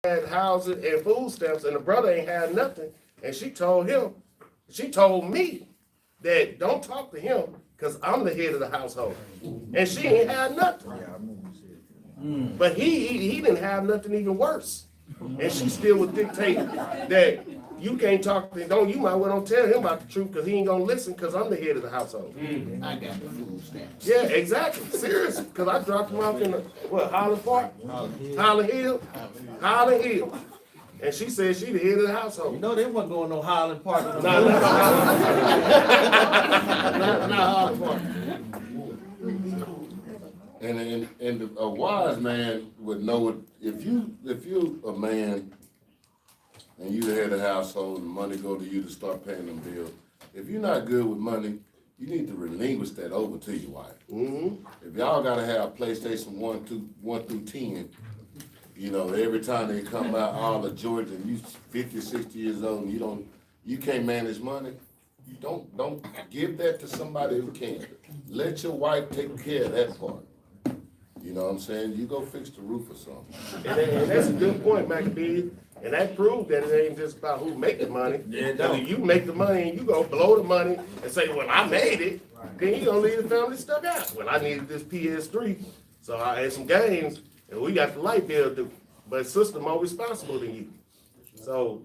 had housing and food stamps, and the brother ain't had nothing. And she told me that don't talk to him because I'm the head of the household. And she ain't had nothing. But he didn't have nothing even worse. And she still was dictating that you can't talk to him. You might well don't tell him about the truth because he ain't gonna listen because I'm the head of the household. I got the food stamps. Yeah, exactly. Seriously. Because I dropped him off in Highland Park? Highland Hill. And she said she the head of the household. You know they wasn't going no Highland Park. Not Highland Park. And a wise man would know if you a man and you the head of the household and money go to you to start paying them bills. If you're not good with money, you need to relinquish that over to your wife. If y'all gotta have PlayStation 1 through 10, you know, every time they come out, all the Georgia, and you 50, 60 years old, and you can't manage money, don't give that to somebody who can. Let your wife take care of that part. You know what I'm saying? You go fix the roof or something. And that's a good point, Maccabee. And that proved that it ain't just about who make the money. If you make the money and you go blow the money and say, well, I made it, then you gonna leave the family stuck out. Well, I needed this PS3, so I had some games, and we got the light bill due. But sister more responsible than you. So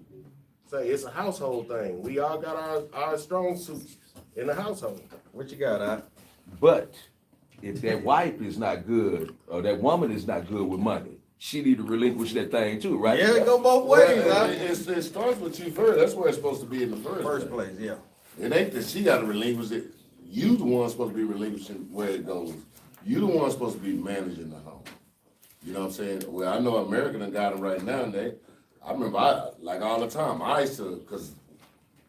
it's a household thing. We all got our strong suits in the household. What you got, But if that wife is not good, or that woman is not good with money, she need to relinquish that thing too, right? Yeah, it go both ways, It starts with you first. That's where it's supposed to be in the first place, yeah. It ain't that she gotta relinquish it. You the one supposed to be relinquishing where it goes. You the one supposed to be managing the home. You know what I'm saying? Well, I know America done got them right now, and I remember, like all the time, I used to, because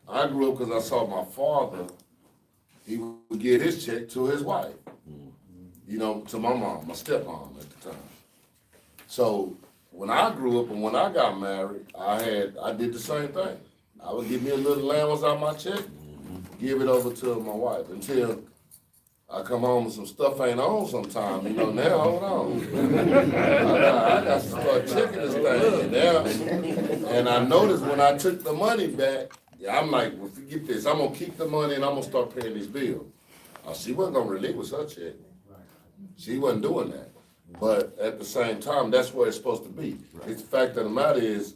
I grew up because I saw my father, he would give his check to his wife. You know, to my mom, my stepmom at the time. So when I grew up and when I got married, I did the same thing. I would give me a little allowance out of my check, give it over to my wife until I come home and some stuff ain't on sometime. You know, now hold on. I got to start checking this thing now. And I noticed when I took the money back, I'm like, well, forget this. I'm gonna keep the money and I'm gonna start paying these bills. She wasn't gonna relinquish her check. She wasn't doing that. But at the same time, that's where it's supposed to be. It's the fact of the matter is,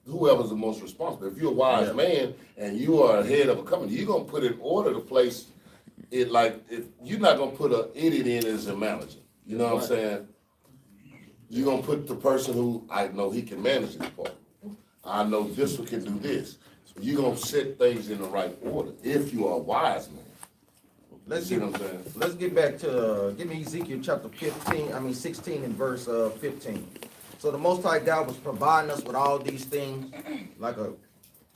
whoever's the most responsible. If you're a wise man and you are head of a company, you're gonna put in order to place it like, if you're not gonna put an idiot in as a manager. You know what I'm saying? You're gonna put the person who I know he can manage this part. I know this one can do this. So you're gonna set things in the right order if you are a wise man. Let's get back to, give me Ezekiel chapter 16 and verse 15. So the Most High God was providing us with all these things like a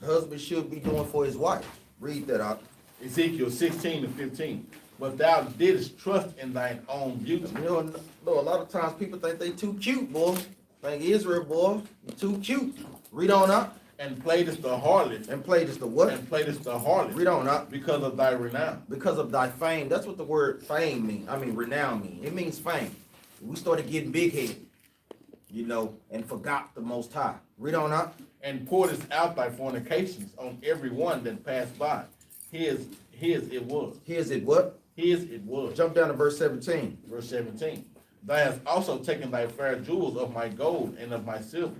husband should be doing for his wife. Read that out. Ezekiel 16 and 15. But thou didst trust in thine own beauty. You know, a lot of times people think they too cute, boy. Think Israel, boy, you too cute. Read on up. And playedest the harlot. And playedest the what? And playedest the harlot. Read on up. Because of thy renown. Because of thy fame. That's what the word fame means. I mean, renown means. It means fame. We started getting big-headed, you know, and forgot the Most High. Read on up. And pouredest out thy fornications on every one that passed by. His it was. His it what? His it was. Jump down to verse 17. Verse 17. Thou hast also taken thy fair jewels of my gold and of my silver,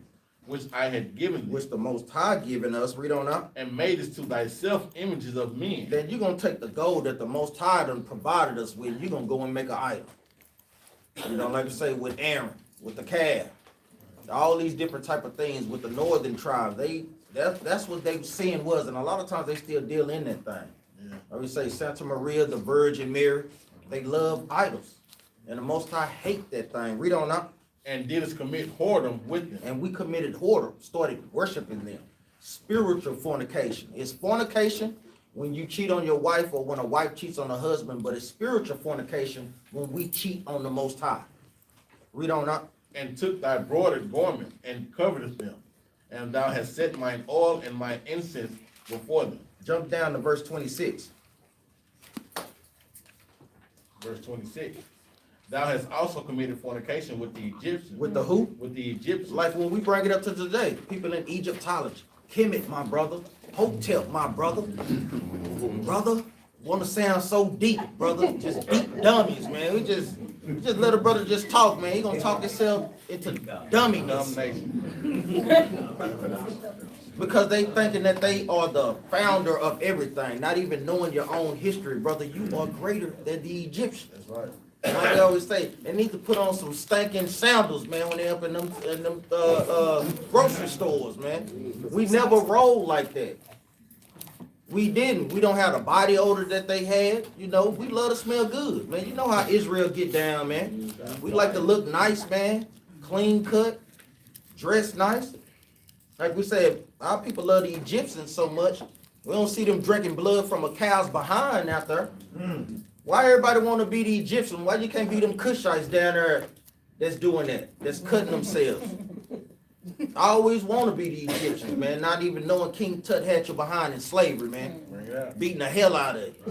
which I had given thee. Which the Most High given us. Read on up. And madest to thyself images of men. Then you're going to take the gold that the Most High done provided us with. You're going to go and make an idol. You know, like you say, with Aaron, with the calf. All these different type of things with the northern tribes. That's what they sin was. And a lot of times they still deal in that thing. Yeah. I would say Santa Maria, the Virgin Mary. They love idols. And the Most High hate that thing. Read on up. And didst commit whoredom with them. And we committed whoredom, started worshiping them. Spiritual fornication. It's fornication when you cheat on your wife or when a wife cheats on a husband, but it's spiritual fornication when we cheat on the Most High. Read on up. And took thy broidered garment and coveredest them, and thou hast set mine oil and mine incense before them. Jump down to verse 26. Verse 26. Thou hast also committed fornication with the Egyptians. With the who? With the Egyptians. Like when we bring it up to today, people in Egyptology, Kemet, my brother, Hotep, my brother, want to sound so deep, brother, just deep dummies, man. We just let a brother just talk, man. He gonna talk himself into dumminess. Because they thinking that they are the founder of everything, not even knowing your own history, brother. You are greater than the Egyptians. That's right. Like they always say, they need to put on some stinking sandals, man, when they up in them grocery stores, man. We never rolled like that. We didn't. We don't have the body odor that they had. You know, we love to smell good, man. You know how Israel get down, man. We like to look nice, man. Clean cut, dress nice. Like we said, our people love the Egyptians so much. We don't see them drinking blood from a cow's behind out there. Why everybody want to be the Egyptian? Why you can't be them Cushites down there that's doing that, that's cutting themselves? I always want to be the Egyptians, man, not even knowing King Tut had you behind in slavery, man. Beating the hell out of it.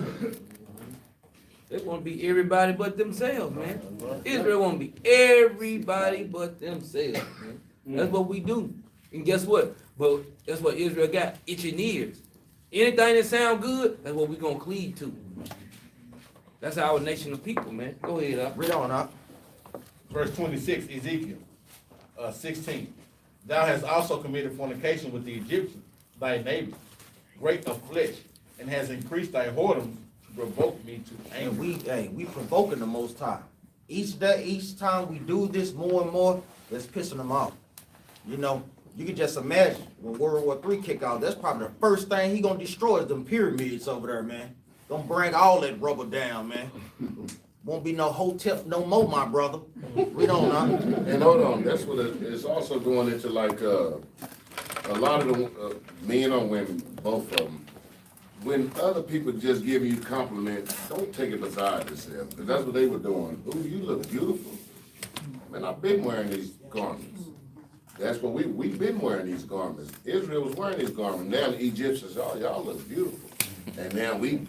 They want to be everybody but themselves, man. Israel want to be everybody but themselves, man. That's what we do. And guess what? But that's what Israel got, itching ears. Anything that sound good, that's what we going to cleave to. That's our nation of people, man. Go ahead, up. Read on up. Verse 26, Ezekiel 16. Thou hast also committed fornication with the Egyptians, thy neighbor, great of flesh, and has increased thy whoredoms to provoke me to And anger. we provoking the Most High. Each day, each time we do this more and more, it's pissing them off. You know, you can just imagine when World War III kick out, that's probably the first thing he gonna destroy is them pyramids over there, man. Gonna bring all that rubber down, man. Won't be no Hotep no more, my brother. Read on now. And hold on, that's what it's also going into like, a lot of the, men or women, both of them. When other people just give you compliments, don't take it beside yourself, because that's what they were doing. Ooh, you look beautiful. Man, I've been wearing these garments. That's what we've been wearing these garments. Israel was wearing these garments. Now the Egyptians, oh, y'all look beautiful. And now we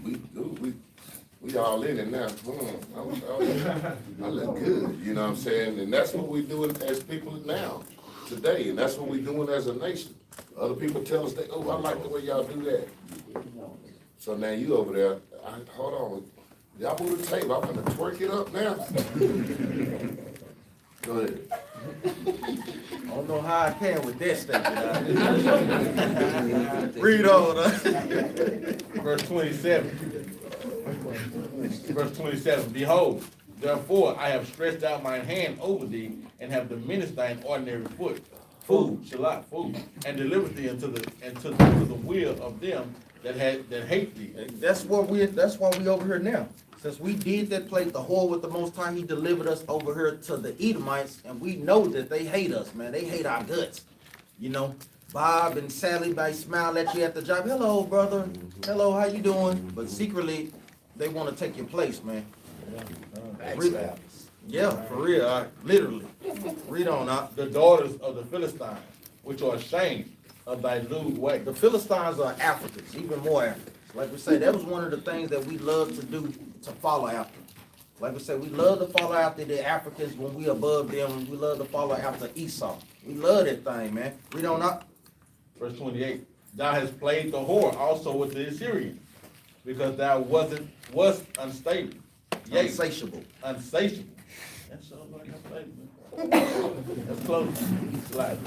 all in it now. I look good, you know what I'm saying? And that's what we're doing as people now, today, and that's what we're doing as a nation. Other people tell us, oh, I like the way y'all do that. So now you over there, hold on, y'all move the table, I'm gonna twerk it up now. Go ahead. I don't know how I can with that statement. Read on. Verse 27. Verse 27. Behold, therefore I have stretched out mine hand over thee, and have diminished thine ordinary food, and delivered thee into the will of them that hate thee. That's why we over here now. Since we did that, played the whore with the Most High, he delivered us over here to the Edomites, and we know that they hate us, man. They hate our guts. You know, Bob and Sally, they smile at you at the job. Hello, brother. Hello, how you doing? But secretly, they want to take your place, man. Yeah, for real, literally. Read on out. The daughters of the Philistines, which are ashamed of thy lewd way. The Philistines are Africans, even more Africans. Like we say, that was one of the things that we love to do, to follow after. Like we said, we love to follow after the Africans when we above them. We love to follow after Esau. We love that thing, man. Read on up. Verse 28. Thou hast played the whore also with the Assyrians, because thou wast unstable. Yea, Insatiable. Unsatiable. That sounds like a statement. That's close. Slide.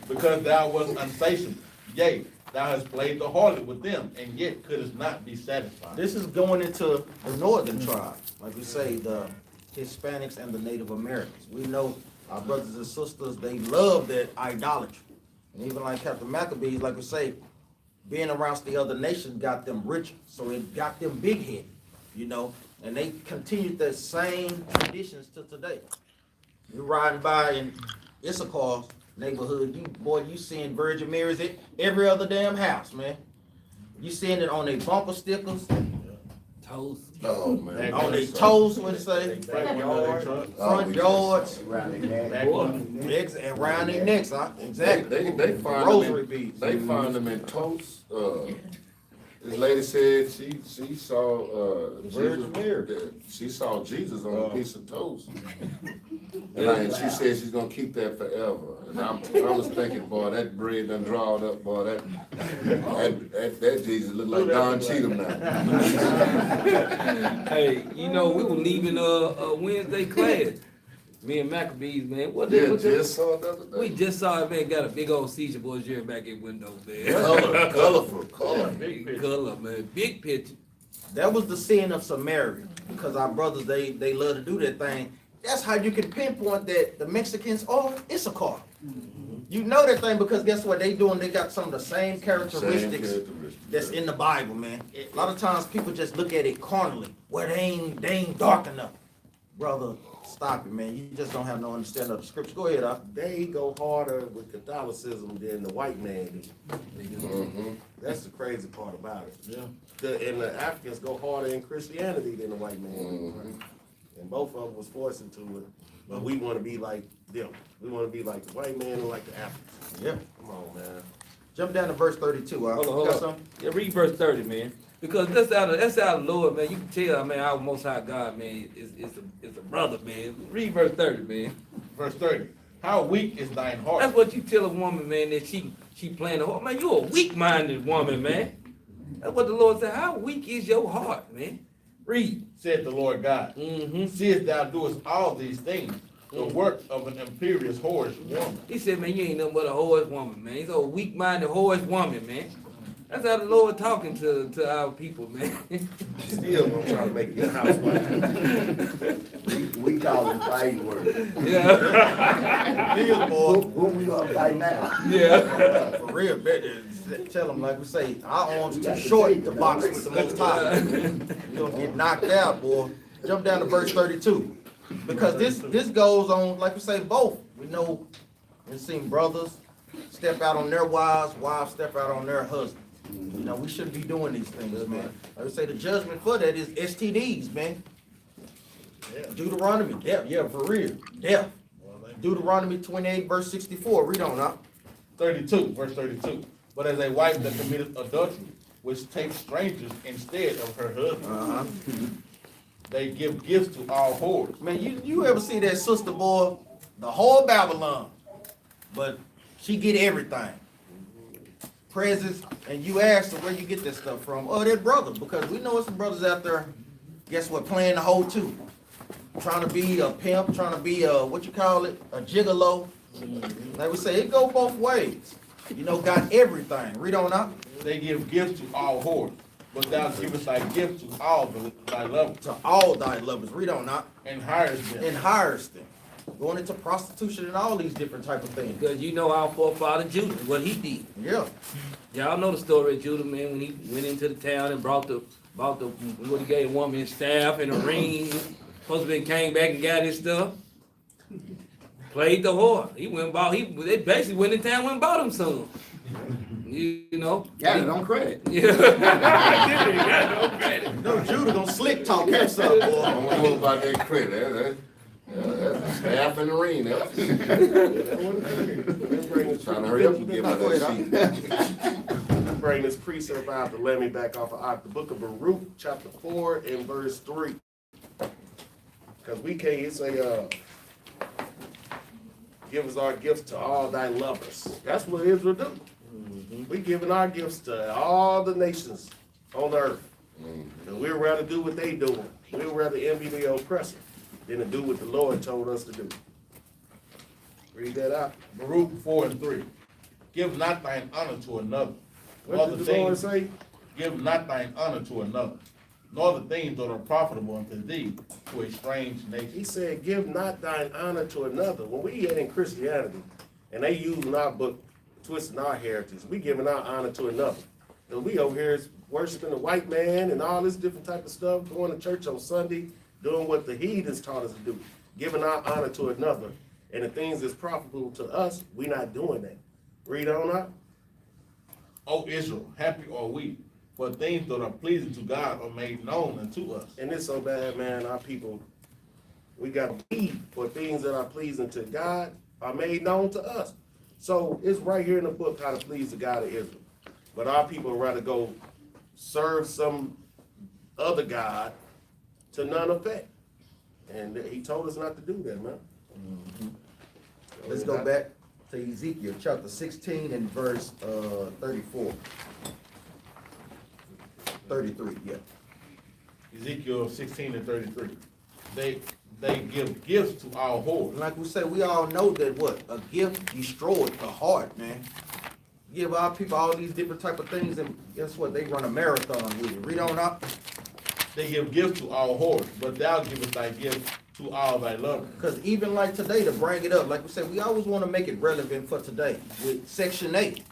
Because thou wast unsatiable. Yea, thou hast played the harlot with them, and yet couldst not be satisfied. This is going into the northern tribe. Like we say, the Hispanics and the Native Americans. We know our brothers and sisters, they love that idolatry. And even like Captain Maccabees, like we say, being around the other nations got them rich, so it got them big-headed, you know. And they continued the same traditions to today. You're riding by in Issachar's neighborhood, you seeing Virgin Mary's at every other damn house, man. You seeing it on their bumper stickers, Toes. Oh, man. on their toes, what it say, Front yard, front yards, back one. necks, and around their necks, huh? Exactly. They find Rosary them in, beads. they find them in totes, This lady said she saw, Virgin Mary. she saw Jesus on a piece of toast. And she said she's gonna keep that forever. And I was thinking, boy, that bread done drawed up, boy, that Jesus look like Don Cheadle now. Hey, you know, we were leaving Wednesday class. Me and Maccabees, man. What Yeah, what just saw it the other we day. just saw it, man. Got a big old seizure boys here back in window, man. Colorful, color. Big color, man. Big picture. That was the sin of Samaria, because our brothers, they love to do that thing. That's how you can pinpoint that the Mexicans are Issachar. You know that thing because guess what they doing? They got some of the same characteristics that's in the Bible, man. A lot of times people just look at it carnally. Well, they ain't dark enough. Brother, stop it, man. You just don't have no understanding of the scripture. Go ahead, They go harder with Catholicism than the white man do. That's the crazy part about it. Yeah. And the Africans go harder in Christianity than the white man do. And both of them was forced into it. But we want to be like them. We want to be like the white man and like the Africans. Yeah. Come on, man. Jump down to verse 32. Hold Got on. something? Yeah, read verse 30, man. Because that's out of the Lord, man. You can tell, man, our Most High God, man, is a brother, man. Read verse 30, man. Verse 30. How weak is thine heart? That's what you tell a woman, man, that she playing the heart. Man, you a weak-minded woman, man. That's what the Lord said. How weak is your heart, man? Read. Said the Lord God. Mm-hmm. Seest thou doest all these things, the work of an imperious whorish woman. He said, man, you ain't nothing but a whorish woman, man. He's a weak-minded whorish woman, man. That's how the Lord talking to our people, man. Still gonna try to make you a housewife. We call it fighting words. Yeah. Deal, boy. Who we gonna fight now? Yeah. For real, better tell them like we say, our arms too short to box with the Most High. You're gonna get knocked out, boy. Jump down to verse 32. Because this goes on, like we say, both. We know we've seen brothers step out on their wives step out on their husbands. You know, we shouldn't be doing these things, man. Like I say, the judgment for that is STDs, man. Deuteronomy, death, yeah, for real, death. Deuteronomy 28, verse 64, read on up. 32, verse 32. But as a wife that committeth adultery, which takes strangers instead of her husband, they give gifts to all whores. Man, you ever see that sister, boy, the whole Babylon, but she get everything. Presents, and you ask her where you get that stuff from. Oh, that brother, because we know some brothers out there, guess what, playing the whole two. Trying to be a pimp, trying to be a, what you call it, a gigolo. Like we say, it go both ways. You know, got everything. Read on up. They give gifts to all whores, but thou givest thy gift to all thy lovers, To all thy lovers. Read on up. and hires them. And hires them. Going into prostitution and all these different type of things. Because you know our forefather Judah, what he did. Yeah. Y'all know the story of Judah, man, when he went into the town and brought the what he gave a woman his staff and a ring. Husband came back and got his stuff. Played the whore. He went and bought, they basically went in town and went and bought him some. You know? Got it on credit. Yeah. Got no credit. No, Judah gonna slick talk himself, I boy. don't know about that credit. That's staff in the ring. Trying to hurry up and get my seat. Bring this precept out to let me back off of the book of Baruch, chapter 4 and verse 3. Because we can't say, give us our gifts to all thy lovers. That's what Israel do. We giving our gifts to all the nations on earth. And we'd rather do what they doing. We'd rather envy the oppressor than to do what the Lord told us to do. Read that out. Baruch 4 and 3. Give not thine honor to another. What did the Lord say? Give not thine honor to another, nor the things that are profitable unto thee to a strange nation. He said, give not thine honor to another. When we get in Christianity, and they using our book, twisting our heritage, we giving our honor to another. And we over here worshiping the white man and all this different type of stuff, going to church on Sunday, doing what the heathens taught us to do, giving our honor to another. And the things that's profitable to us, we not doing that. Read on up. O Israel, happy are we, for things that are pleasing to God are made known unto us. And it's so bad, man, our people, we got to believe for things that are pleasing to God are made known to us. So it's right here in the book how to please the God of Israel. But our people rather go serve some other god to none effect. And he told us not to do that, man. Let's go back to Ezekiel chapter 16 and verse 34. 33, yeah. Ezekiel 16 and 33. They give gifts to our whores. Like we say, we all know that what? A gift destroys the heart, man. Give our people all these different type of things, and guess what? They run a marathon with it. Read on up. They give gifts to our whores, but thou givest thy gift to all thy lovers. Because even like today, to bring it up, like we said, we always want to make it relevant for today. With Section 8,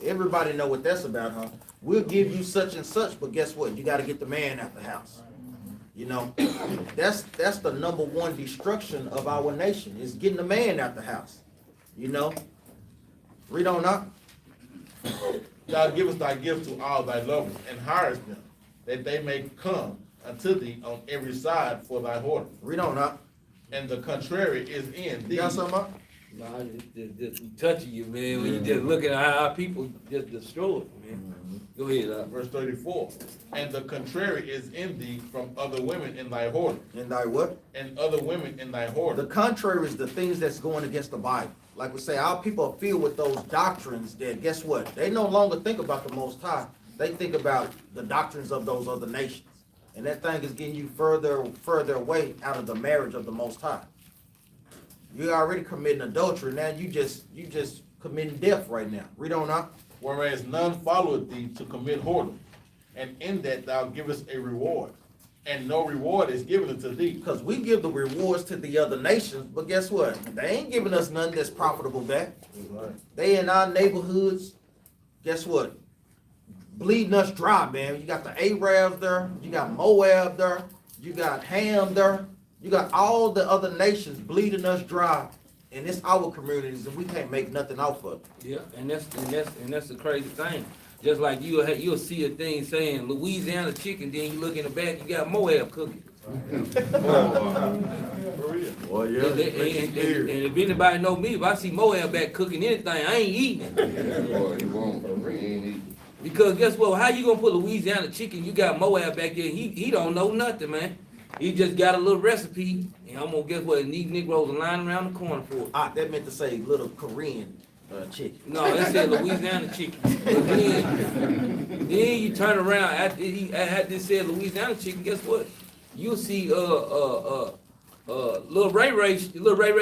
everybody know what that's about, huh? We'll give you such and such, but guess what? You got to get the man out the house. You know, that's the number one destruction of our nation, is getting the man out the house. You know? Read on up. Thou givest thy gift to all thy lovers, and hirest them, that they may come unto thee on every side for thy whoredom. Read on up. And the contrary is in You thee. got something up? Nah, it's just touching you, man, when you just look at how our people just destroyed, man. Go ahead, Verse 34. And the contrary is in thee from other women in thy whoredom. And thy what? And other women in thy The whoredom. contrary is the things that's going against the Bible. Like we say, our people are filled with those doctrines that, guess what? They no longer think about the Most High. They think about the doctrines of those other nations. And that thing is getting you further away out of the marriage of the Most High. You're already committing adultery. Now you just committing death right now. Read on up. Whereas none followeth thee to commit whoredom. And in that thou givest a reward. And no reward is given unto thee. Because we give the rewards to the other nations, but guess what? They ain't giving us none that's profitable back. They in our neighborhoods, guess what? Bleeding us dry, man. You got the Arabs there, you got Moab there, you got Ham there, you got all the other nations bleeding us dry, and it's our communities, and we can't make nothing off of it. Yeah, and that's the crazy thing. Just like you'll see a thing saying Louisiana chicken, then you look in the back, you got Moab cooking. Well, yeah. And if anybody know me, if I see Moab back cooking anything, I ain't eating it. Boy, you won't. He ain't eating. Because guess what? How you gonna put Louisiana chicken? You got Moab back there. He don't know nothing, man. He just got a little recipe, and I'm gonna guess what? And these Negroes are lying around the corner for it. That meant to say little Korean chicken. No, that said Louisiana chicken. But then you turn around after this said Louisiana chicken. Guess what? You'll see little Ray Ray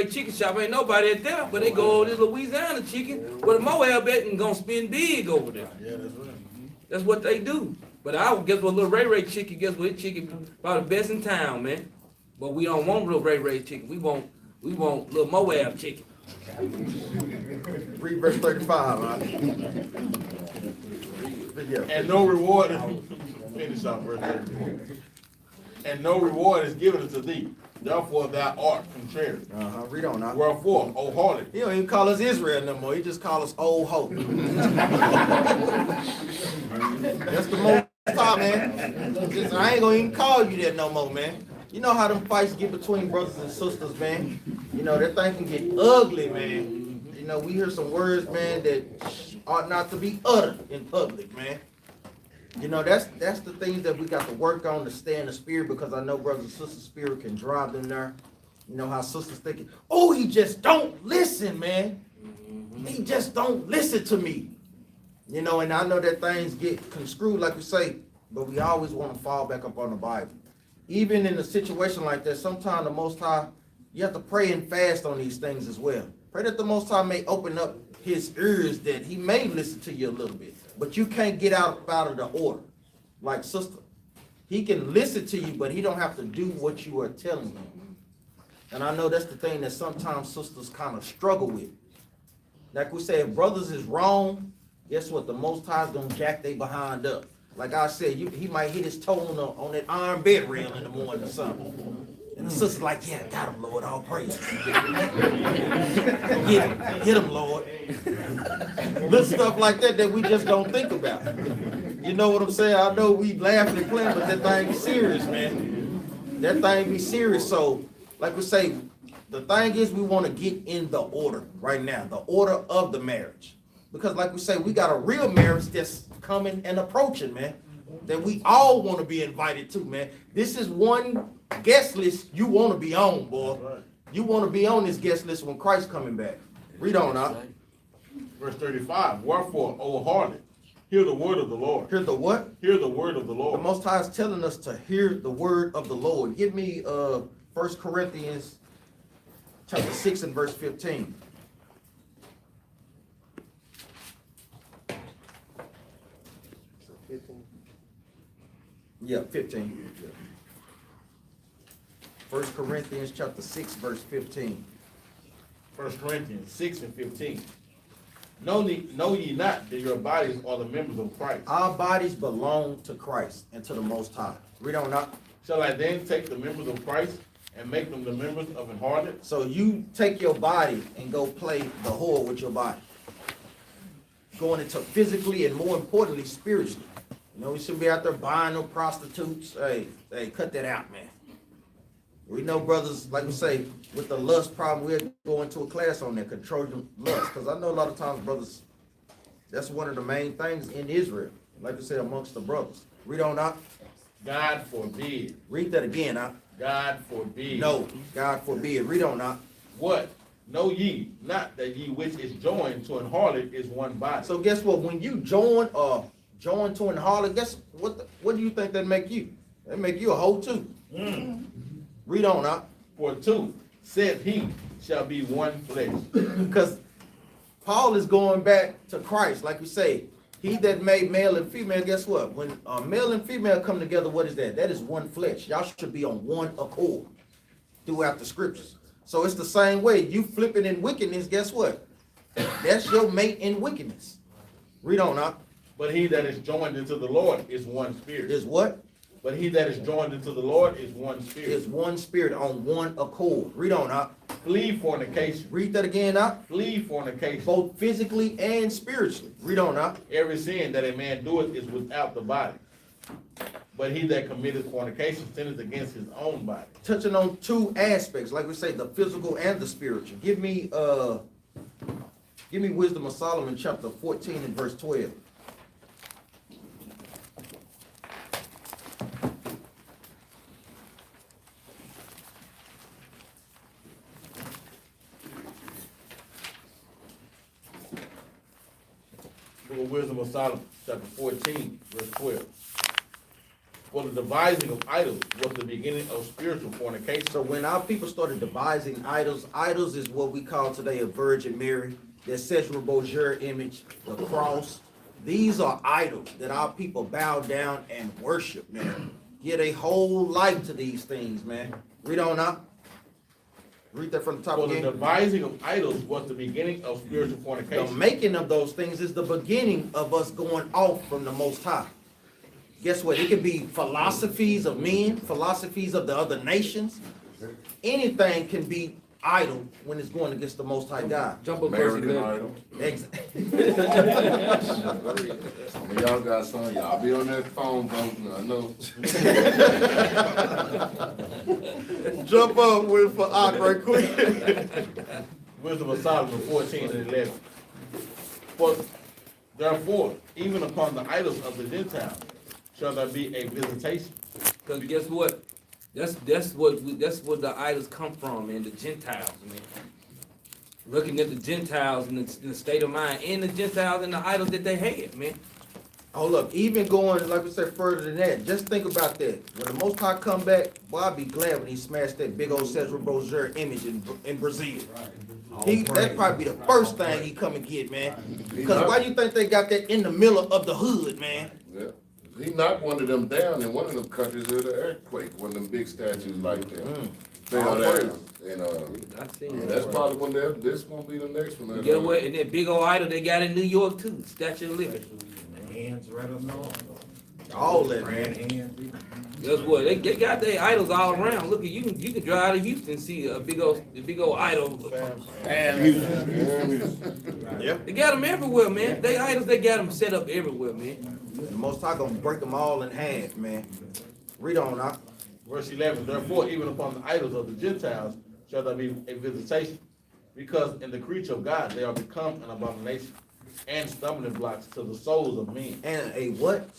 chicken shop. Ain't nobody at there, but they go over this Louisiana chicken where the Moab at and gonna spend big over there. Yeah, that's right. That's what they do. But I guess what little Ray chicken, guess what? Chicken probably the best in town, man. But we don't want little Ray chicken. We want little Moab chicken. Read verse 35, huh? Yeah. And no reward finish off verse 34. And no reward is given unto thee. Therefore thou art contrary. Read on now. Wherefore, O harlot, He don't even call us Israel no more. He just call us old hope. That's the most time, man. I ain't gonna even call you that no more, man. You know how them fights get between brothers and sisters, man. You know, that thing can get ugly, man. You know, we hear some words, man, that ought not to be uttered in public, man. You know, that's the things that we got to work on to stay in the spirit, because I know brothers and sisters' spirit can drive them there. You know how sisters thinking, oh, he just don't listen, man. He just don't listen to me. You know, and I know that things get construed, like we say, but we always want to fall back up on the Bible. Even in a situation like that, sometimes the Most High, you have to pray and fast on these things as well. Pray that the Most High may open up his ears, that he may listen to you a little bit. But you can't get out of the order. Like sister, he can listen to you, but he don't have to do what you are telling him. And I know that's the thing that sometimes sisters kind of struggle with. Like we say, if brothers is wrong, guess what? The Most High is going to jack they behind up. Like I said, he might hit his toe on that iron bed rail in the morning or something. And the sister's like, yeah, got him, Lord, all praise. Hit him, Lord. Little stuff like that we just don't think about. You know what I'm saying? I know we laughing and playing, but that thing be serious, man. That thing be serious. So, like we say, the thing is we want to get in the order right now, the order of the marriage. Because like we say, we got a real marriage that's coming and approaching, man. that we all want to be invited to, man. This is one guest list you want to be on, boy. You want to be on this guest list when Christ coming back. Read on now. Verse 35, wherefore, O harlot, hear the word of the Lord. Hear the what? Hear the word of the The Lord. Most High is telling us to hear the word of the Lord. Give me 1 Corinthians chapter 6 and verse 15. Yeah, 15. 1 Corinthians chapter 6 verse 15. 1 Corinthians 6 and 15. Know ye not that your bodies are the members of Christ? Our bodies belong to Christ and to the Most High. Read on up. Shall I then take the members of Christ and make them the members of an harlot? So you take your body and go play the whore with your body. Going into physically and more importantly, spiritually. You know, we shouldn't be out there buying no prostitutes. Hey, cut that out, man. We know brothers, like we say, with the lust problem, we'll go into a class on that, controlling lust. Because I know a lot of times, brothers, that's one of the main things in Israel. Like I say, amongst the brothers. Read on out. God forbid. Read that again, out. God forbid. No, God forbid. Read on out. What? Know ye not that ye which is joined to an harlot is one body? So guess what? When you join to an harlot, guess what do you think that make you? That make you a hoe too. Read on out. For two, said he, shall be one flesh. Because Paul is going back to Christ, like we say, he that made male and female, guess what? When male and female come together, what is that? That is one flesh. Y'all should be on one accord throughout the scriptures. So it's the same way. You flipping in wickedness, guess what? That's your mate in wickedness. Read on out. But he that is joined into the Lord is one spirit. Is what? But he that is joined into the Lord is one spirit. Is one spirit on one accord. Read on out. Flee fornication. Read that again out. Flee fornication. Both physically and spiritually. Read on out. Every sin that a man doeth is without the body. But he that committeth fornication sinneth against his own body. Touching on two aspects, like we say, the physical and the spiritual. Give me Wisdom of Solomon chapter 14 and verse 12. Book of Wisdom of Solomon, chapter 14, verse 12. For the devising of idols was the beginning of spiritual fornication. So when our people started devising idols, idols is what we call today a Virgin Mary, the SHALOM image, the cross. These are idols that our people bow down and worship, man. Give a whole life to these things, man. Read on up. Read that from the top For the again. devising of idols was the beginning of spiritual The fornication. making of those things is the beginning of us going off from the Most High. Guess what? It could be philosophies of men, philosophies of the other nations. Anything can be idol when it's going against the Most High God. Jump up verse American 11. Idol. Some of y'all got some, y'all be on that phone voting, I know. Jump up with for right quick. Wisdom of Solomon 14 and 11. For therefore, even upon the idols of the Gentiles shall there be a visitation. Cause guess what? That's where the idols come from, man. The Gentiles, man. Looking at the Gentiles in the state of mind, and the Gentiles and the idols that they had, man. Hold up, even going, like we said, further than that, just think about that. When the Most High come back, boy, I'll be glad when he smashed that big old Cesar Borgia image in Brazil. That'd probably be the first thing he come and get, man. Because why do you think they got that in the middle of the hood, man? Yeah. He knocked one of them down in one of them countries with an earthquake, one of them big statues like that. Fell down. And I seen that. that's probably one of them, this won't be the next one. Get what? And that big old idol they got in New York too, Statue of Liberty. Hands right up north. All that, Grand man. hands. Guess what? They got their idols all around. Look at you can drive out of Houston and see a big old idol. Yep. They got them everywhere, man. They idols they got them set up everywhere, man. The Most High gonna break them all in half, man. Read on, now. Verse 11, therefore, even upon the idols of the Gentiles shall there be a visitation, because in the creature of God they are become an abomination and stumbling blocks to the souls of men. And a what?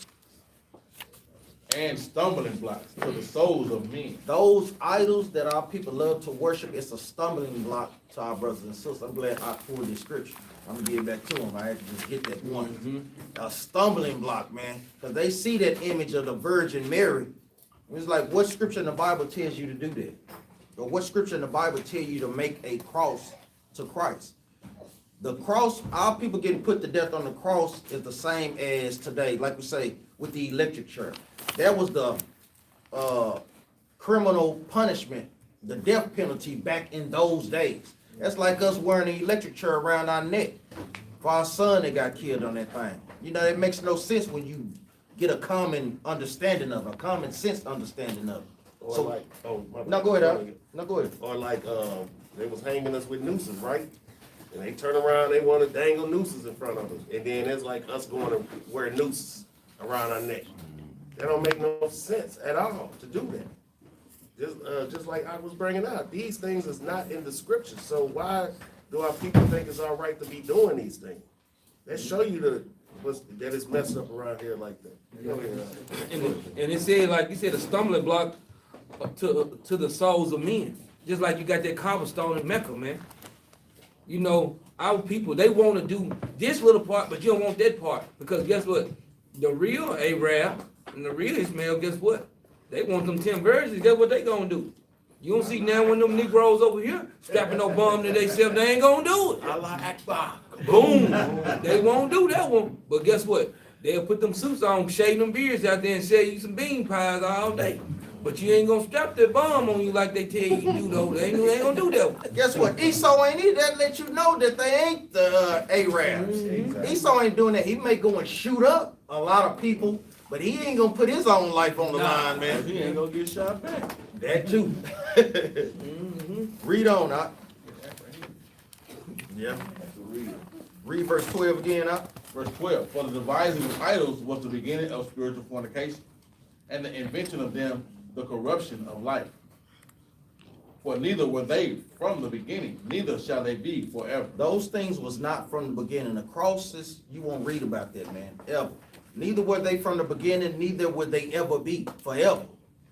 and stumbling blocks to the souls of men. Those idols that our people love to worship, it's a stumbling block to our brothers and sisters. I'm glad I pulled this scripture. I'm gonna give it back to them. I had to just get that one. A stumbling block, man, because they see that image of the Virgin Mary. It's like, what scripture in the Bible tells you to do that? Or what scripture in the Bible tell you to make a cross to Christ? The cross, our people getting put to death on the cross is the same as today, like we say, with the electric chair. That was the criminal punishment, the death penalty back in those days. That's like us wearing an electric chair around our neck for our son that got killed on that thing. You know, it makes no sense when you get a common understanding of it, a common sense understanding of it. Or So, like, oh, my no, go ahead, Al. No, go ahead. Or like, they was hanging us with nooses, right? And they turn around, they want to dangle nooses in front of us. And then it's like us going to wear nooses around our neck. That don't make no sense at all to do that. Just like I was bringing up, these things is not in the scriptures. So why do our people think it's all right to be doing these things? That show you that it's messed up around here like that. Go ahead, And it said, like you said, a stumbling block to the souls of men. Just like you got that cobblestone in Mecca, man. You know, our people, they want to do this little part, but you don't want that part. Because guess what? The real Arab and the real Ishmael, guess what? They want them 10 virgins. Guess what they gonna do? You don't see now when them Negroes over here strapping no bomb to themselves, they ain't gonna do it. Allah Akbar. Boom. They won't do that one. But guess what? They'll put them suits on, shave them beards out there and sell you some bean pies all day. But you ain't gonna strap that bomb on you like they tell you to do though. They ain't gonna do that one. Guess what? Esau ain't either. That let you know that they ain't the Arabs. Esau ain't doing that. He may go and shoot up a lot of people, but he ain't gonna put his own life on the line, man. He ain't gonna get shot back. That too. Read on, Doc. Yeah. Read verse 12 again, Doc. Verse 12, for the devising of idols was the beginning of spiritual fornication, and the invention of them the corruption of life. For neither were they from the beginning, neither shall they be forever. Those things was not from the beginning. The crosses, you won't read about that, man, ever. Neither were they from the beginning, neither would they ever be forever.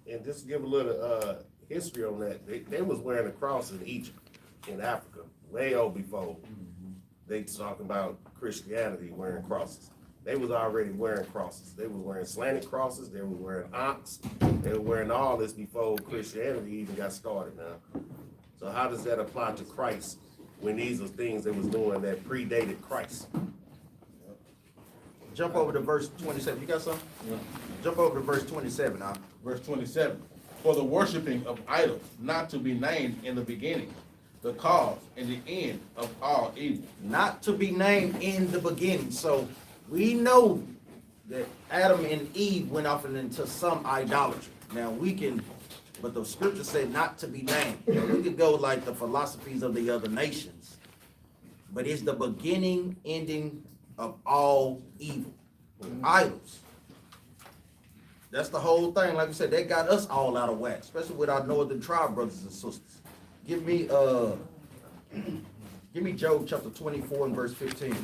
And just to give a little history on that, they was wearing a cross in Egypt, in Africa, way old before they talking about Christianity wearing crosses. They was already wearing crosses. They was wearing slanted crosses. They were wearing ox. They were wearing all this before Christianity even got started now. So how does that apply to Christ when these are things they was doing that predated Christ? Jump over to verse 27. You got something? Yeah. Jump over to verse 27 now. Verse 27, for the worshiping of idols, not to be named in the beginning, the cause and the end of all evil. Not to be named in the beginning. So we know that Adam and Eve went off into some idolatry. Now we can, but the scripture said not to be named. Now, we could go like the philosophies of the other nations, but it's the beginning, ending of all evil. Idols. That's the whole thing. Like I said, they got us all out of whack, especially with our northern tribe brothers and sisters. Give me Job chapter 24 and verse 15.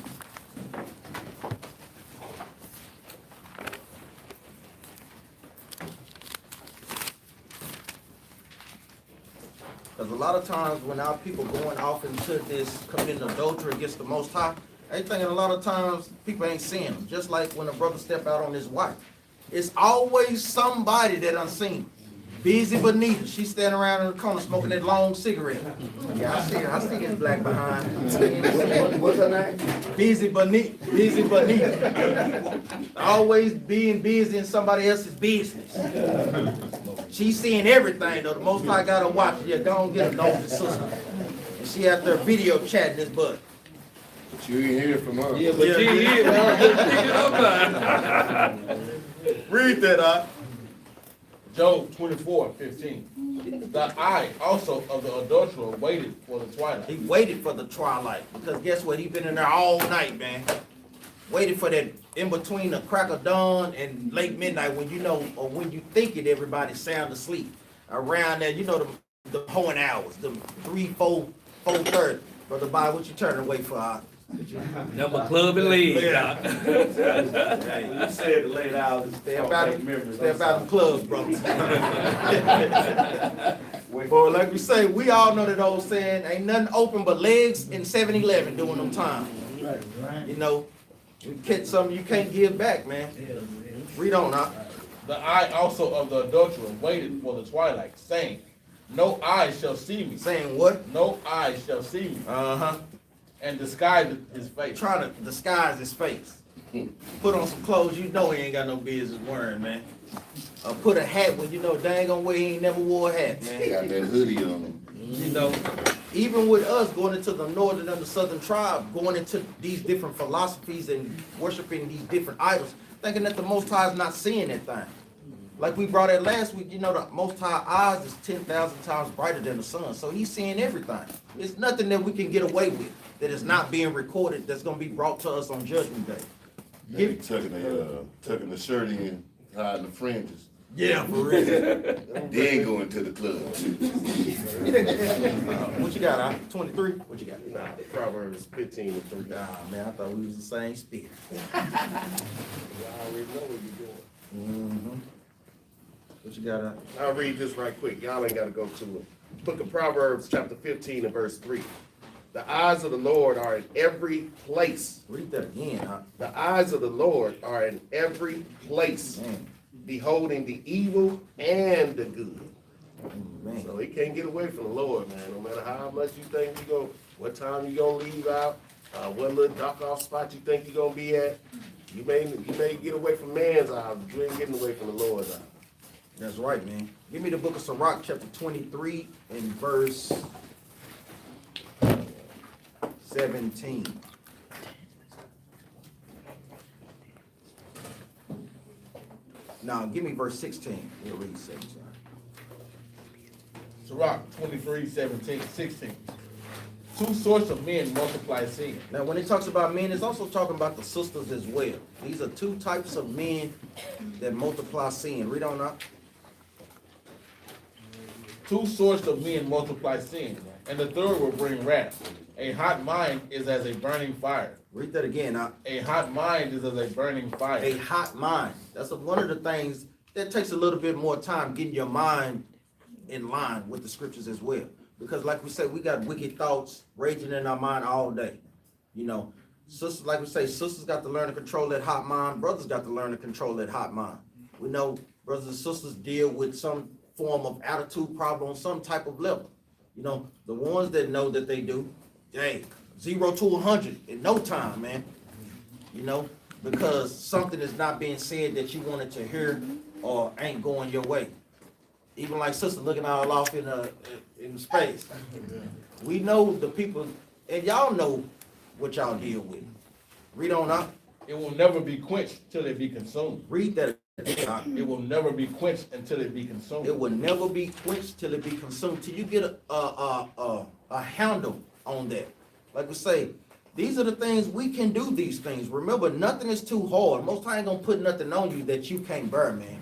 Because a lot of times when our people going off into this committing adultery against the Most High, they thinking a lot of times people ain't seeing them. Just like when a brother step out on his wife. It's always somebody that unseen. Busy Bonita, she's standing around in the corner smoking that long cigarette. Yeah, I see her. I see that black behind. What's her name? Busy Bonita. Busy Bonita. Always being busy in somebody else's business. She's seeing everything though. The Most High got her watching. Yeah, go and get a nosy sister. And she out there video chatting this butt. But you ain't hear from her. Yeah, but she is. Read that up. Job 24:15. The eye also of the adulterer waited for the twilight. He waited for the twilight because guess what? He been in there all night, man. Waited for that in between the crack of dawn and late midnight when you know or when you think it, everybody's sound asleep. Around there, you know the hoeing hours, the 3, 4, 4:30. Brother Bob, what you turning away for? Number club and legs, doc. Hey, you said the late hours. Step out of clubs, brothers. Well, like we say, we all know that old saying, ain't nothing open but legs in 7-Eleven during them times. You know, you catch something you can't give back, man. Read on now. The eye also of the adulterer waited for the twilight, saying, no eye shall see me. Saying what? No eye shall see me. Uh-huh. And disguised his face. Trying to disguise his face. Put on some clothes you know he ain't got no business wearing, man. Put a hat when you know dang on way he ain't never wore a hat, He man. got that hoodie on. You know, even with us going into the northern and the southern tribe, going into these different philosophies and worshiping these different idols, thinking that the Most High is not seeing that thing. Like we brought it last week, you know, the Most High eyes is 10,000 times brighter than the sun, so he's seeing everything. It's nothing that we can get away with that is not being recorded that's going to be brought to us on Judgment Day. They tucking the shirt in, hiding the fringes. Yeah, for real. Then going to the club. What you got, 23? What you got? Nah, Proverbs 15:3. Nah, man, I thought we was the same spirit. You already know what you're doing. Mm-hmm. What you got, I'll read this right quick. Y'all ain't got to go to it. Book of Proverbs, chapter 15 and verse 3. The eyes of the Lord are in every place. Read that again, The eyes of the Lord are in every place, Man, beholding the evil and the good. man. So he can't get away from the Lord, man. No matter how much you think you go, what time you gonna leave out, what little dark off spot you think you're gonna be at. You may get away from man's eyes, but you ain't getting away from the Lord's eyes. That's right, man. Give me the book of Sirach, chapter 23 and verse 17. Now, give me verse 16. We'll read 17. Sirach 23:16. Two sorts of men multiply sin. Now, when it talks about men, it's also talking about the sisters as well. These are two types of men that multiply sin. Read on up. Two sorts of men multiply sin, and the third will bring wrath. A hot mind is as a burning fire. Read that again. A hot mind is as a burning fire. A hot mind. That's one of the things that takes a little bit more time, getting your mind in line with the scriptures as well. Because like we say, we got wicked thoughts raging in our mind all day. You know, sisters, like we say, sisters got to learn to control that hot mind. Brothers got to learn to control that hot mind. We know brothers and sisters deal with some form of attitude problem on some type of level. You know, the ones that know that they do, hey, 0 to 100 in no time, man. You know, because something is not being said that you wanted to hear or ain't going your way. Even like sister looking all off in space. We know the people, and y'all know what y'all deal with. Read on up. It will never be quenched till it be consumed. Read that. It will never be quenched until it be consumed. It will never be quenched till it be consumed. Till you get a handle on that. Like we say, these are the things we can do. These things. Remember, nothing is too hard. Most times, ain't gonna put nothing on you that you can't bear, man.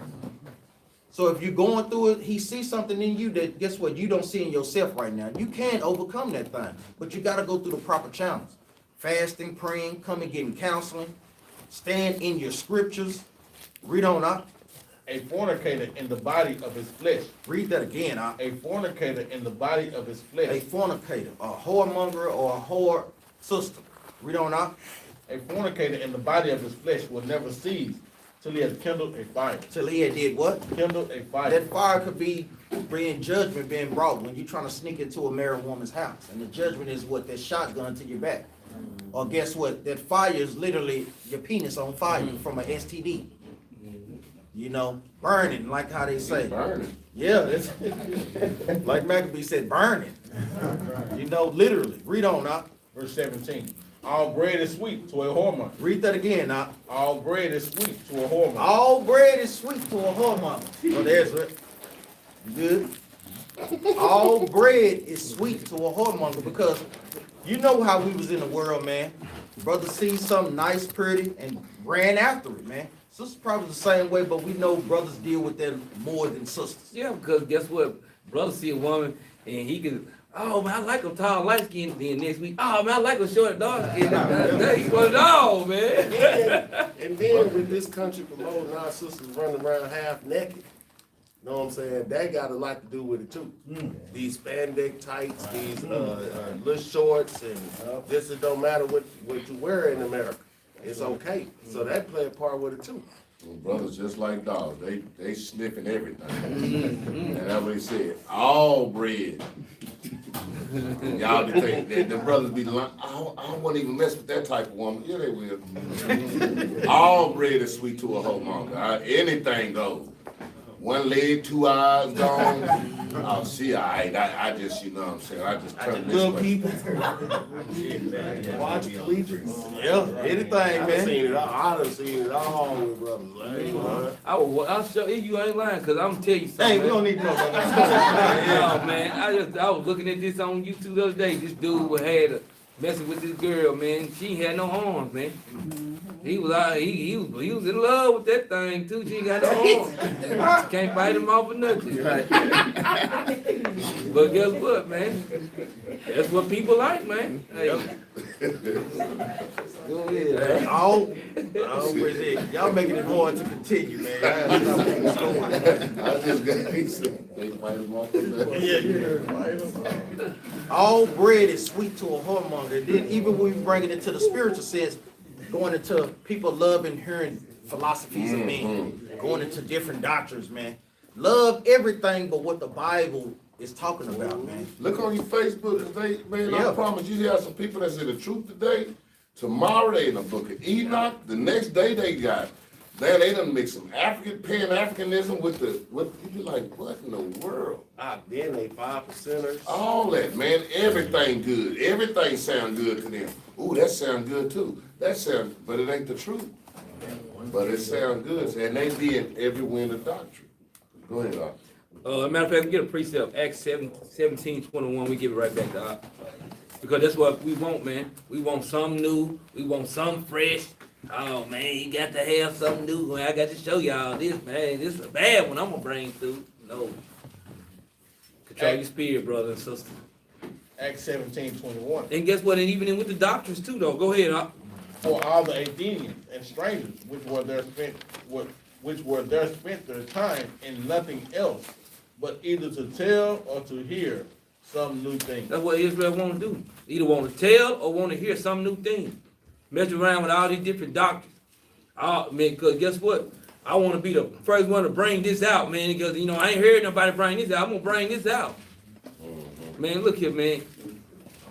So if you're going through it, he sees something in you that, guess what, you don't see in yourself right now. You can't overcome that thing, but you got to go through the proper channels. Fasting, praying, coming, getting counseling, stand in your scriptures. Read on up. A fornicator in the body of his flesh. Read that again, up. A fornicator in the body of his flesh. A fornicator, a whoremonger or a whore sister. Read on up. A fornicator in the body of his flesh will never cease till he has kindled a fire. Till he had did what? Kindled a fire. That fire could be being judgment being brought when you're trying to sneak into a married woman's house. And the judgment is what? That shotgun to your back. Or guess what? That fire is literally your penis on fire from an STD. You know, burning, like how they say. Burning. Yeah, it's like Maccabee said, burning. You know, literally. Read on now. Verse 17. All bread is sweet to a whoremonger. Read that again now. All bread is sweet to a whoremonger. All bread is sweet to a whoremonger. Oh, there's it. Good. All bread is sweet to a whoremonger because you know how we was in the world, man. Brother see something nice, pretty, and ran after it, man. Sisters probably the same way, but we know brothers deal with that more than sisters. Yeah, because guess what? Brother see a woman and he can Oh man, I like them tall, light skinned. Then next week, oh man, I like them short, dark skinned. He want it all, man. And then with this country promoting our sisters running around half naked, you know what I'm saying? That got a lot to do with it too. These spandex tights, these little shorts, and this, it don't matter what you wear in America. It's okay. So that play a part with it too. Well, brothers just like dogs, they sniffing everything. And that's what he said, all bread. Y'all be thinking that the brothers be lying, I don't want to even mess with that type of woman. Yeah, they will. All bread is sweet to a whoremonger. Anything goes. One leg, 2 eyes gone. Oh, she all right. I just, you know what I'm saying, I just turn this Good way. people. Quadriplegics. Yeah, anything, I done man. seen it all. I done seen it all with brothers. Like, you know, I'll show you ain't lying, cause I'm tell you something. Hey, we man. don't need to know about that. Yeah, man. I was looking at this on YouTube the other day. This dude had a messing with this girl, man. She ain't had no arms, man. He was out. He was in love with that thing too. She ain't got no arms. Can't fight him off or nothing. But guess what, man? That's what people like, man. Hey. Go ahead, man. Y'all making it hard to continue, man. I just got, he said, they fight him off the All bread is sweet to a whoremonger. Then even when we bring it into the spiritual sense, going into people loving hearing philosophies of men, going into different doctrines, man. Love everything but what the Bible is talking about, man. Look on your Facebook today, man. Yeah. I promise you, have some people that's in the truth today. Tomorrow they in the book of Enoch. The next day they got, man, they done mix some Pan-Africanism with you be like, what in the world? then they 5%ers. All that, man. Everything good. Everything sound good to them. Ooh, that sound good too. That sound, but it ain't the truth. But it sound good, and they be in every wind of doctrine. Go ahead, Doc. Matter of fact, we get a precept, Acts 17:21. We give it right back to Doc. Because that's what we want, man. We want something new. We want something fresh. Oh man, you got to have something new. Man, I got to show y'all this, man. This is a bad one I'm gonna bring through. No. Control your spirit, brother and sister. Acts 17:21. And guess what? And even with the doctrines too, though. Go ahead, Doc. For all the Athenians and strangers, which were there spent their time in nothing else, but either to tell or to hear some new thing. That's what Israel want to do. Either want to tell or want to hear some new thing. Mess around with all these different doctrines. Man, because guess what? I want to be the first one to bring this out, man, because, you know, I ain't heard nobody bring this out. I'm going to bring this out. Man, look here, man.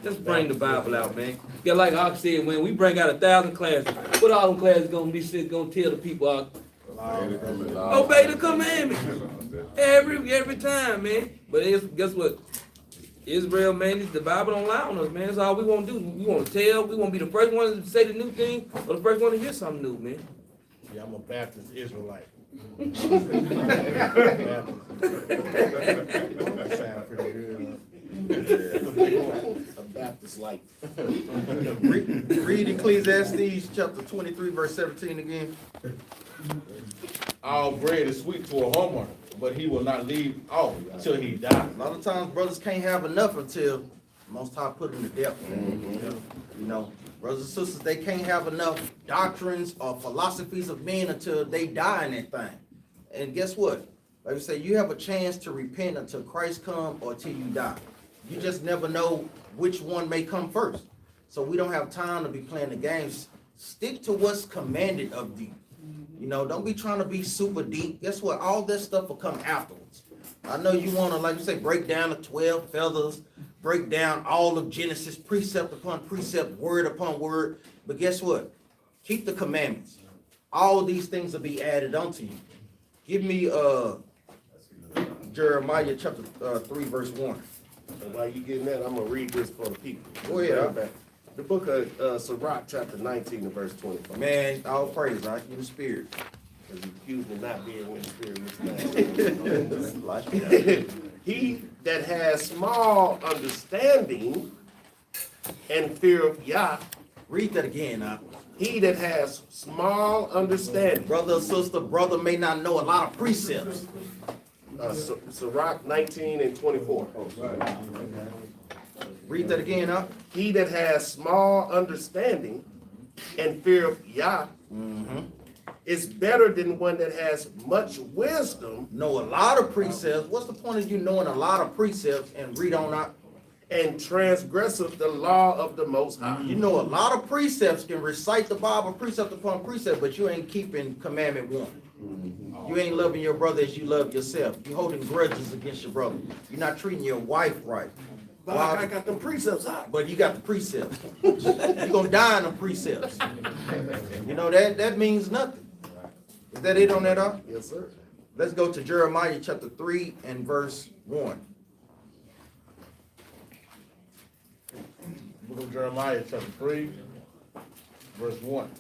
Let's bring the Bible out, man. Yeah, like Hawk said, when we bring out 1,000 classes, what all them classes going to be going to tell the people? Obey the commandments. Every time, man. But guess what? Israel, man, the Bible don't lie on us, man. That's all we want to do. We want to tell. We want to be the first one to say the new thing or the first one to hear something new, man. Yeah, I'm a Baptist Israelite. Sound pretty good. A Baptist light. Read Ecclesiastes chapter 23, verse 17 again. All bread is sweet to a homeowner, but he will not leave off till he dies. A lot of times brothers can't have enough until Most High put them to death. You know, brothers and sisters, they can't have enough doctrines or philosophies of men until they die in that thing. And guess what? Like I say, you have a chance to repent until Christ come or till you die. You just never know which one may come first. So we don't have time to be playing the games. Stick to what's commanded of thee. You know, don't be trying to be super deep. Guess what? All this stuff will come afterwards. I know you want to, like you say, break down the 12 feathers, break down all of Genesis, precept upon precept, word upon word. But guess what? Keep the commandments. All these things will be added unto you. Give me Jeremiah chapter 3, verse 1. And while you getting that, I'm going to read this for the people. Go ahead. The book of Sirach, chapter 19, and verse 25. Man, all praise, right? In the spirit. Because you accused me of not being in the spirit. He that has small understanding and fear of Yah. Read that again, He that has small understanding. Brother or sister, brother may not know a lot of precepts. Sirach 19 and 24. Read that again, huh? He that has small understanding and fear of Yah is better than one that has much wisdom Know a lot of precepts. What's the point of you knowing a lot of precepts and read on out? and transgresseth the law of the Most High. You know a lot of precepts, can recite the Bible precept upon precept, but you ain't keeping commandment one. You ain't loving your brother as you love yourself. You holding grudges against your brother. You're not treating your wife right. But I got them precepts out. But you got the precepts. You're gonna die in the precepts. You know that means nothing. Is that it on that up? Yes, sir. Let's go to Jeremiah chapter 3 and verse 1. Book of Jeremiah, chapter 3, verse 1.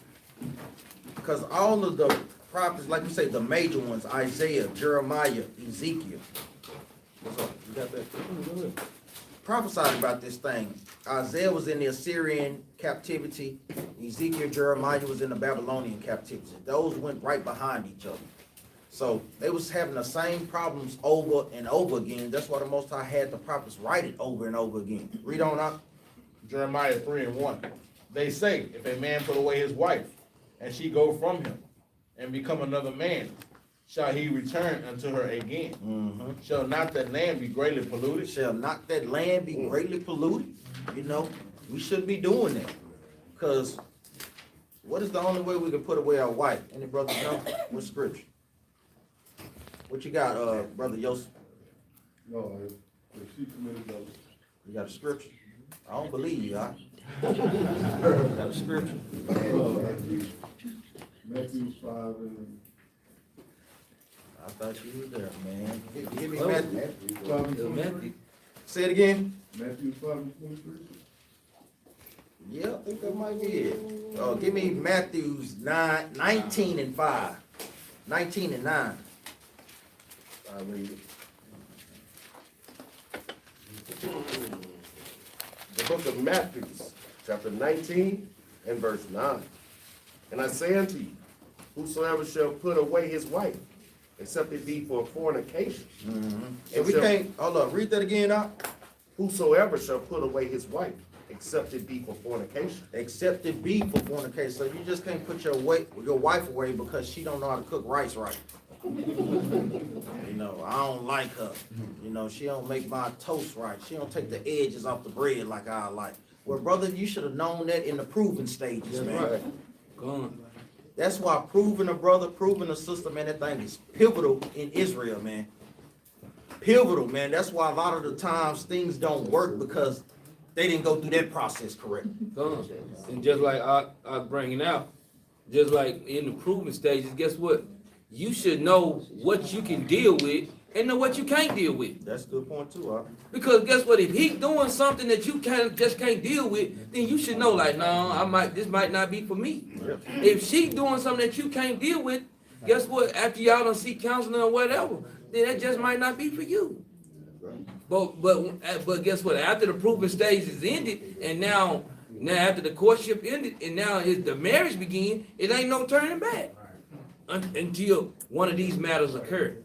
Because all of the prophets, like you say, the major ones, Isaiah, Jeremiah, Ezekiel. What's up? You got that? Prophesied about this thing. Isaiah was in the Assyrian captivity. Ezekiel, Jeremiah was in the Babylonian captivity. Those went right behind each other. So they was having the same problems over and over again. That's why the Most High had the prophets write it over and over again. Read on up. Jeremiah 3 and 1. They say, if a man put away his wife, and she go from him, and become another man, shall he return unto her again? Shall not that land be greatly polluted? Shall not that land be greatly polluted? You know, we shouldn't be doing that. Because what is the only way we can put away our wife? Any brothers know? What scripture? What you got, Brother Yosef? No, if she committed adultery. You got a scripture? I don't believe you, huh? Got a scripture? Matthew 5 and I thought you was there, man. Give me Oh. Matthew. 5 and 23. Say it again. Matthew 5 and 23. Yeah, I think that might be it. Give me Matthew's 19 and 5. 19 and 9. I read it. The book of Matthew, chapter 19 and verse 9. And I say unto you, whosoever shall put away his wife, except it be for fornication. So we can't, hold up, read that again out. Whosoever shall put away his wife, except it be for fornication. Except it be for fornication. So you just can't put your wife away because she don't know how to cook rice right. You know, I don't like her. You know, she don't make my toast right. She don't take the edges off the bread like I like. Well, brother, you should have known that in the proving stages, man. Gone. That's why proving a brother, proving a sister, man, that thing is pivotal in Israel, man. Pivotal, man. That's why a lot of the times things don't work because they didn't go through that process correct. Gone. And just like I bringing out, just like in the proving stages, guess what? You should know what you can deal with and know what you can't deal with. That's a good point too, huh? Because guess what? If he's doing something that you just can't deal with, then you should know, like, no, this might not be for me. If she doing something that you can't deal with, guess what? After y'all don't seek counseling or whatever, then that just might not be for you. But guess what? After the proving stage is ended, and now after the courtship ended, and now the marriage begin, it ain't no turning back until one of these matters occur.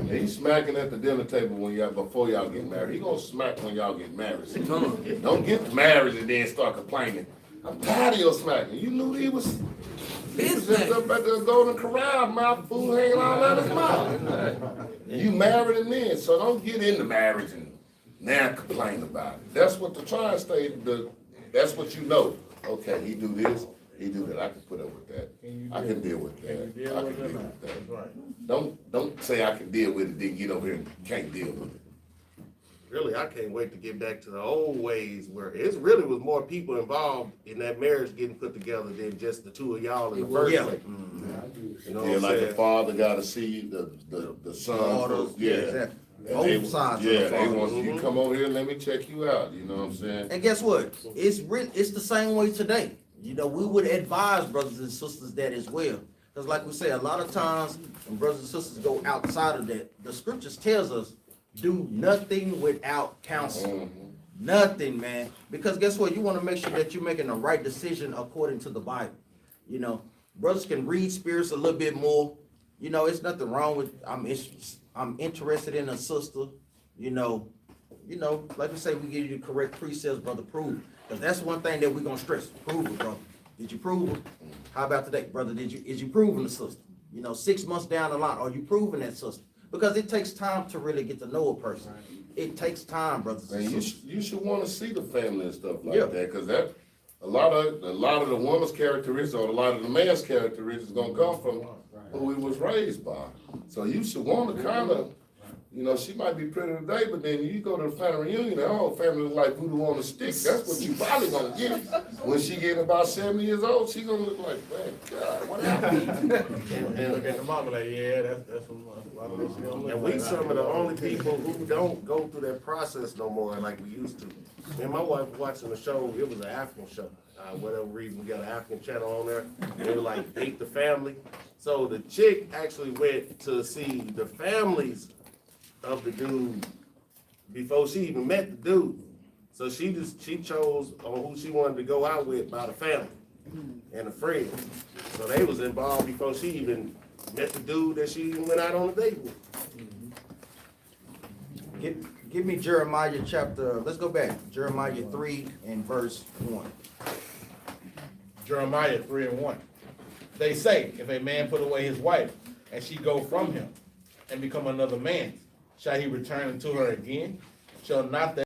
He's smacking at the dinner table before y'all get married. He gonna smack when y'all get married. Come on. Don't get married and then start complaining. I'm tired of your smacking. You knew he was just up at the Golden Corral, mouth food hanging all out his mouth. You married him then, so don't get into marriage and now complain about it. That's what the trial state, that's what you know. Okay, he do this, he do that. I can put up with that. I can deal with that. I can deal with that. Right. Don't say I can deal with it, then get over here and can't deal with it. Really, I can't wait to get back to the old ways where it really was more people involved in that marriage getting put together than just the two of y'all in the first place. You know Yeah, what I'm like the saying? father gotta see the son. Daughters, Yeah. exactly. And Both sides of the Yeah, they father. want you to come over here and let me check you out, you know what I'm saying? And guess what? It's the same way today. You know, we would advise brothers and sisters that as well. Because like we say, a lot of times when brothers and sisters go outside of that, the scriptures tells us, do nothing without counsel. Nothing, man. Because guess what? You want to make sure that you're making the right decision according to the Bible. You know, brothers can read spirits a little bit more. You know, it's nothing wrong with, I'm interested in a sister. You know, you know, like we say, we give you the correct precepts, brother, prove. Because that's one thing that we're gonna stress, prove it, brother. Did you prove it? How about today, brother, is you proving the sister? You know, 6 months down the line, are you proving that sister? Because it takes time to really get to know a person. It takes time, brothers and And sisters. you should wanna see the family and stuff like Yeah. that, cause that, a lot of the woman's characteristics or a lot of the man's characteristics gonna come from who he was raised by. So you should wanna kinda, you know, she might be pretty today, but then you go to the family reunion, the whole family look like voodoo on a stick. That's what you probably gonna get. When she get about 70 years old, she gonna look like, man, God, what happened? And look at the mama like, yeah, that's what And we some of the only people who don't go through that process no more like we used to. Me and my wife were watching the show, it was an African show. Whatever reason, we got an African channel on there. They were like, Date the Family. So the chick actually went to see the families of the dude before she even met the dude. So she chose on who she wanted to go out with by the family and a friend. So they was involved before she even met the dude that she even went out on a date with. Give me Jeremiah chapter, let's go back, Jeremiah 3 and verse 1. Jeremiah 3:1. They say, if a man put away his wife, and she go from him, and become another man's, shall he return unto her again? Shall not that